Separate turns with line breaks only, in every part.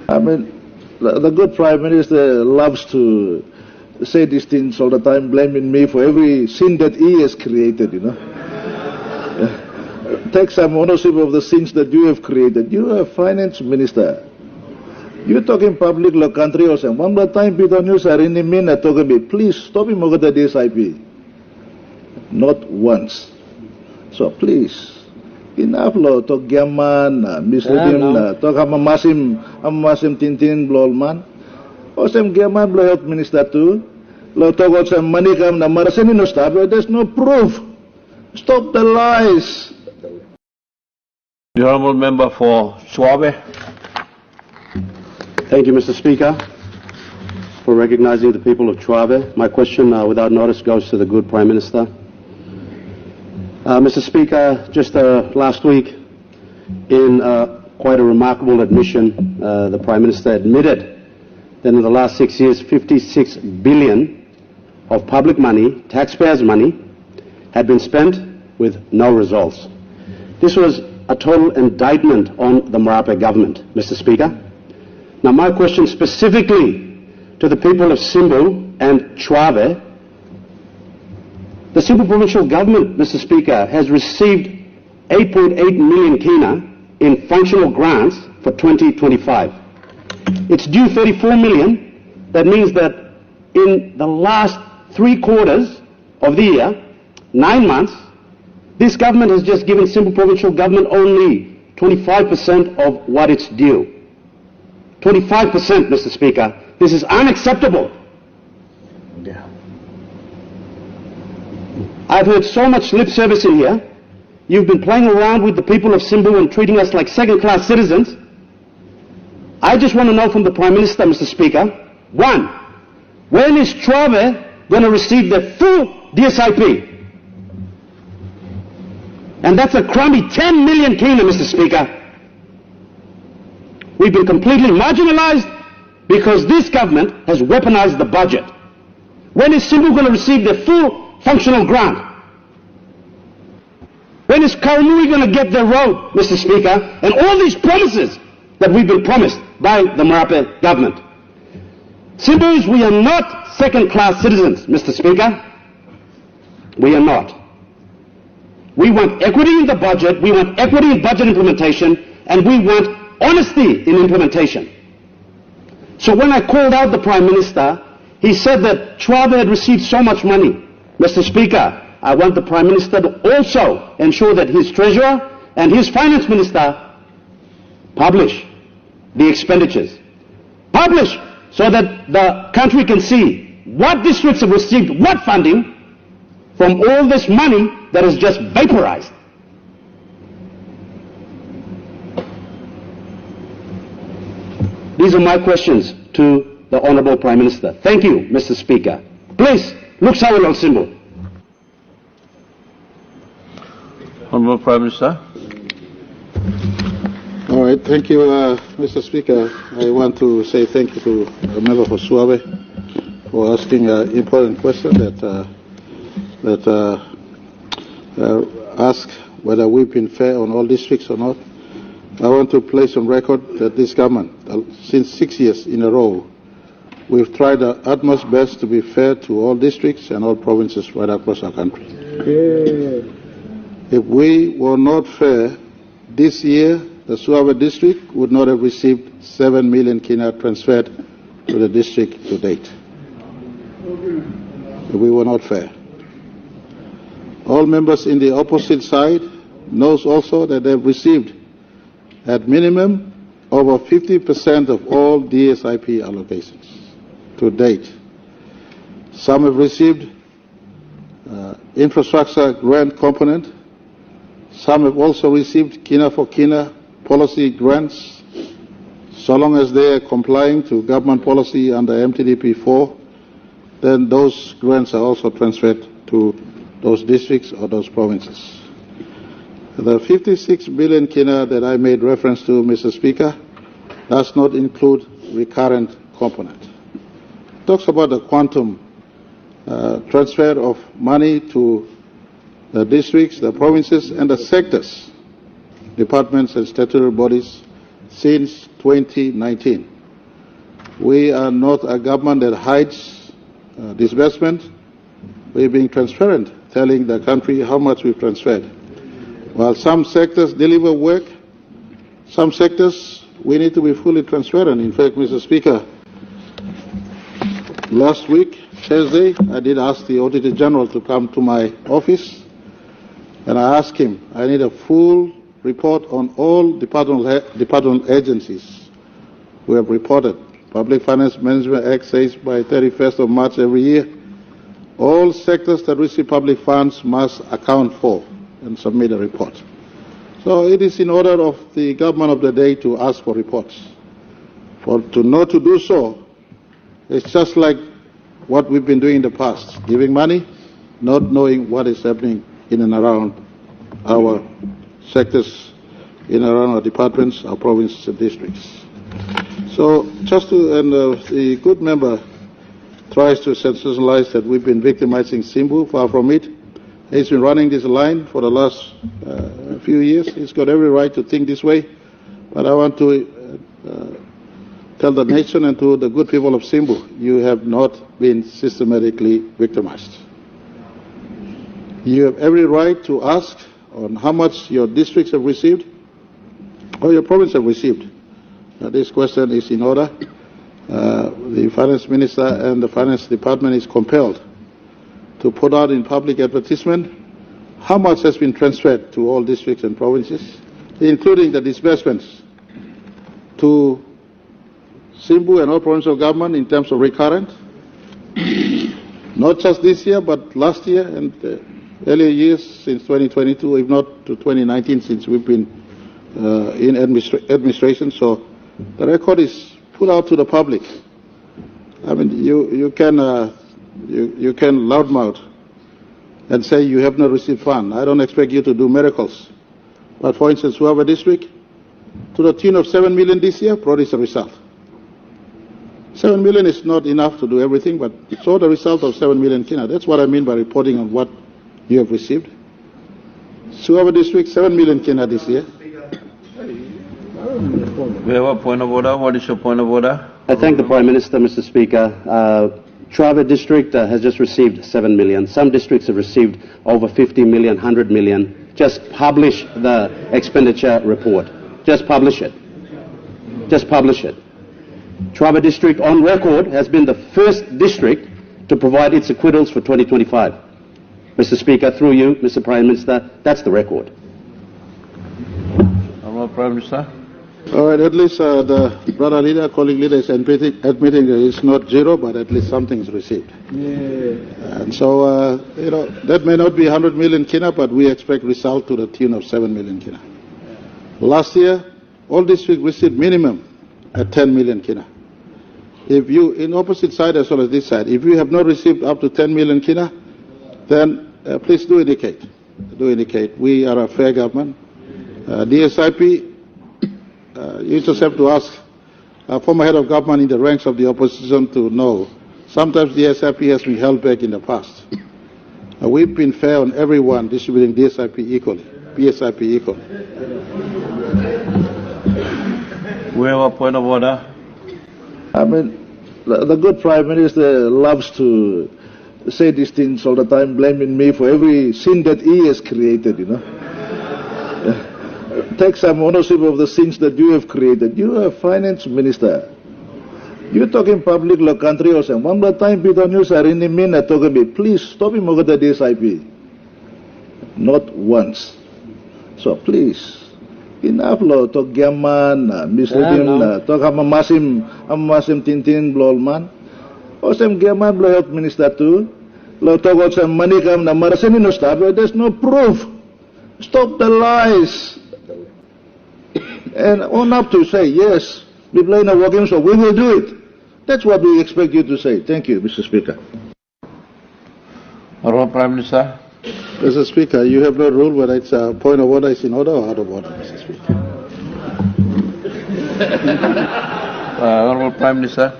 I mean, the good Prime Minister loves to say these things all the time, blaming me for every sin that he has created, you know. Take some ownership of the things that you have created. You are a finance minister. You're talking public law country or something. One more time, people news are in the minute talking about, please stop him over the DSIP. Not once. So please, enough law talk gaman, misleading, talk amasim tintin blolman. O some gaman blow health minister too. Law talk about some money come na marasini no stop. There's no proof. Stop the lies.
The Honourable Member for Chuawe.
Thank you, Mr. Speaker, for recognising the people of Chuawe. My question, without notice, goes to the good Prime Minister. Mr. Speaker, just last week, in quite a remarkable admission, the Prime Minister admitted that in the last 6 years, 56 billion of public money, taxpayers' money, had been spent with no results. This was a total indictment on the Marape government, Mr. Speaker. Now, my question specifically to the people of Simbu and Chuawe, the Simbu provincial government, Mr. Speaker, has received 8.8 million kina in functional grants for 2025. It's due 34 million. That means that in the last 3 quarters of the year, 9 months, this government has just given Simbu provincial government only 25% of what it's due. 25%, Mr. Speaker. This is unacceptable.
Yeah.
I've heard so much lip service in here. You've been playing around with the people of Simbu and treating us like second-class citizens. I just want to know from the Prime Minister, Mr. Speaker, 1, when is Chuawe going to receive the full DSIP? And that's a crummy 10 million kina, Mr. Speaker. We've been completely marginalised because this government has weaponized the budget. When is Simbu going to receive their full functional grant? When is Karamui going to get their road, Mr. Speaker? And all these promises that we've been promised by the Marape government. Simbus, we are not second-class citizens, Mr. Speaker. We are not. We want equity in the budget, we want equity in budget implementation, and we want honesty in implementation. So when I called out the Prime Minister, he said that Chuawe had received so much money. Mr. Speaker, I want the Prime Minister to also ensure that his Treasurer and his Finance Minister publish the expenditures. Publish so that the country can see what districts have received what funding from all this money that is just vaporized. These are my questions to the Honourable Prime Minister. Thank you, Mr. Speaker. Please, look Sawal al Simbu.
Honourable Prime Minister.
All right, thank you, Mr. Speaker. I want to say thank you to the member for Chuawe for asking an important question that ask whether we've been fair on all districts or not. I want to place on record that this government, since 6 years in a row, we've tried our utmost best to be fair to all districts and all provinces right across our country. Yeah. If we were not fair, this year the Chuawe district would not have received 7 million kina transferred to the district to date. If we were not fair. All members in the opposite side knows also that they've received at minimum over 50% of all DSIP allocations to date. Some have received infrastructure grant component. Some have also received kina for kina policy grants, so long as they are complying to government policy under MTDP 4, then those grants are also transferred to those districts or those provinces. The 56 billion kina that I made reference to, Mr. Speaker, does not include recurrent component. It talks about the quantum transfer of money to the districts, the provinces, and the sectors, departments and statutory bodies since 2019. We are not a government that hides disbursement. We're being transparent, telling the country how much we've transferred. While some sectors deliver work, some sectors we need to be fully transparent. In fact, Mr. Speaker, last week, Thursday, I did ask the Auditor General to come to my office, and I asked him, I need a full report on all departmental agencies who have reported. Public Finance Management Act says by 31st of March every year, all sectors that receive public funds must account for and submit a report. So it is in order of the government of the day to ask for reports. To not to do so, it's just like what we've been doing in the past, giving money, not knowing what is happening in and around our sectors, in and around our departments, our provinces and districts. So just to, and the good member tries to sensationalize that we've been victimizing Simbu. Far from it. He's been running this line for the last few years. He's got every right to think this way. But I want to tell the nation and to the good people of Simbu, you have not been systematically victimized. You have every right to ask on how much your districts have received or your province have received. This question is in order. The Finance Minister and the Finance Department is compelled to put out in public advertisement how much has been transferred to all districts and provinces, including the disbursements to Simbu and all provincial government in terms of recurrent, not just this year, but last year and earlier years since 2022, if not to 2019, since we've been in administration. So the record is put out to the public. I mean, you can loudmouth and say you have not received fund. I don't expect you to do miracles. But for instance, Chuawe district, to the tune of 7 million this year, produce a result. 7 million is not enough to do everything, but saw the result of 7 million kina. That's what I mean by reporting on what you have received. Chuawe district, 7 million kina this year.
We have a point of order. What is your point of order?
I thank the Prime Minister, Mr. Speaker. Chuawe district has just received 7 million. Some districts have received over 50 million, 100 million. Just publish the expenditure report. Just publish it. Just publish it. Chuawe district on record has been the first district to provide its acquittals for 2025. Mr. Speaker, through you, Mr. Prime Minister, that's the record.
Honourable Prime Minister.
All right, at least the brother leader, colleague leader is admitting that it's not zero, but at least something is received. Yeah. And so, that may not be 100 million kina, but we expect result to the tune of 7 million kina. Last year, all districts received minimum at 10 million kina. If you, in opposite side as well as this side, if you have not received up to 10 million kina, then please do indicate. Do indicate. We are a fair government. DSIP, you just have to ask a former head of government in the ranks of the opposition to know. Sometimes DSIP has been held back in the past. We've been fair on everyone distributing DSIP equally, PSIP equally.
We have a point of order.
I mean, the good Prime Minister loves to say these things all the time, blaming me for every sin that he has created, Take some ownership of the things that you have created. You are Finance Minister. You talking public law country or something. One more time, Peter News are in the minute talking me. Please stop him over the DSIP. Not once. So please. Enough lo talk gaman, misleading, talk amasim tintin blolman. O some gaman blow health minister too. Lo talk about some money come na marasini no stop. There's no proof. Stop the lies. And own up to say, yes, we play in a working, so we will do it. That's what we expect you to say. Thank you, Mr. Speaker.
Honourable Prime Minister.
Mr. Speaker, you have not ruled whether it's a point of order is in order or out of order, Mr. Speaker.
Honourable Prime Minister.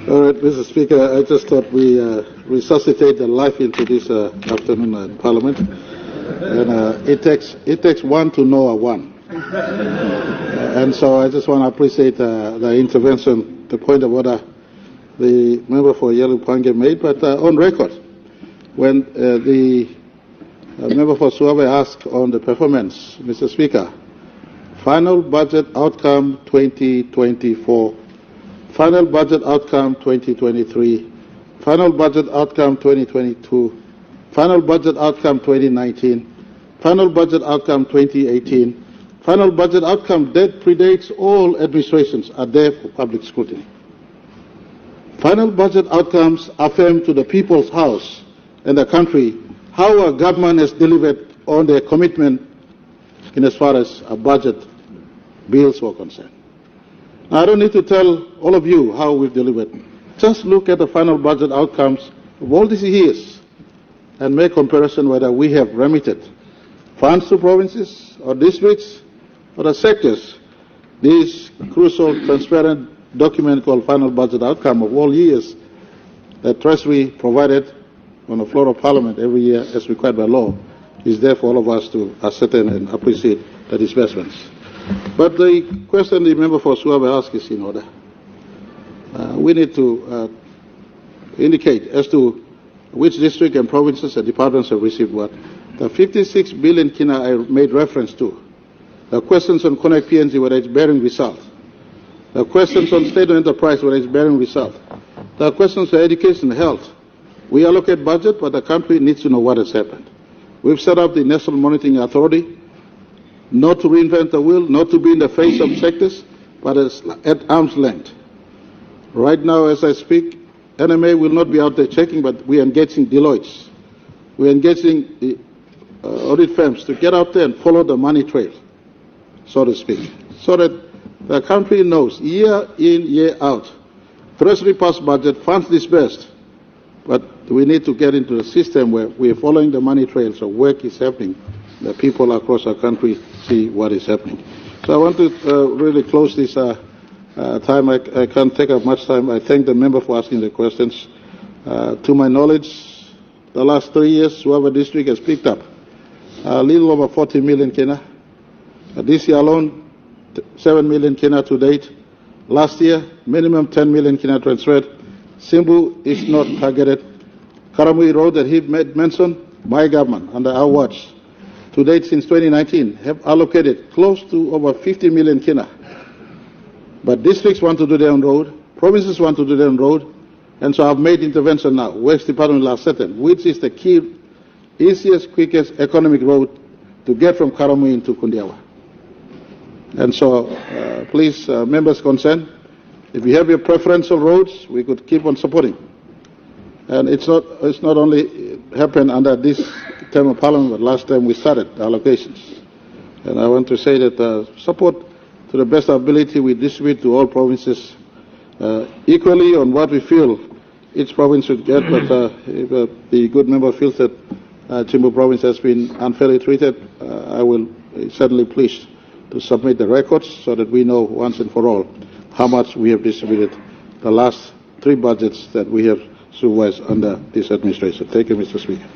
All right, Mr. Speaker, I just thought we resuscitate the life into this afternoon in Parliament. And it takes one to know a one. And so I just want to appreciate the intervention, the point of order the member for Yelu Pange made, but on record, when the member for Chuawe asked on the performance, Mr. Speaker, final budget outcome 2024, final budget outcome 2023, final budget outcome 2022, final budget outcome 2019, final budget outcome 2018, final budget outcome that predates all administrations are there for public scrutiny. Final budget outcomes affirm to the people's house and the country how our government has delivered on their commitment in as far as our budget bills were concerned. Now, I don't need to tell all of you how we've delivered. Just look at the final budget outcomes of all these years and make comparison whether we have remitted funds to provinces or districts or the sectors. This crucial, transparent document called final budget outcome of all years that Treasury provided on the floor of Parliament every year as required by law is there for all of us to ascertain and appreciate the disbursements. But the question the member for Chuawe asked is in order. We need to indicate as to which district and provinces and departments have received what. The 56 billion kina I made reference to, the questions on Connect PNG whether it's bearing result, the questions on state enterprise whether it's bearing result, the questions on education and health. We allocate budget, but the country needs to know what has happened. We've set up the National Monitoring Authority, not to reinvent the wheel, not to be in the face of sectors, but at arm's length. Right now, as I speak, NMA will not be out there checking, but we are engaging Deloitte. We are engaging the audit firms to get out there and follow the money trail, so to speak, so that the country knows year in, year out, Treasury passed budget, funds disbursed, but we need to get into a system where we are following the money trail, so work is happening. The people across our country see what is happening. So I want to really close this time. I can't take up much time. I thank the member for asking the questions. To my knowledge, the last 3 years, Chuawe district has picked up a little over 40 million kina. This year alone, 7 million kina to date. Last year, minimum 10 million kina transferred. Simbu is not targeted. Karamui Road that he made mention, my government, under our watch, to date since 2019, have allocated close to over 50 million kina. But districts want to do their own road, provinces want to do their own road, and so I've made intervention now. West Department will ascertain which is the key, easiest, quickest economic road to get from Karamui into Kundiawa. And so, please, members concerned, if you have your preferential roads, we could keep on supporting. And it's not only happened under this term of Parliament, but last time we started the allocations. And I want to say that support to the best ability we distribute to all provinces equally on what we feel each province should get. But if the good member feels that Simbu Province has been unfairly treated, I will certainly pleased to submit the records so that we know once and for all how much we have distributed the last 3 budgets that we have supervised under this administration. Thank you, Mr. Speaker.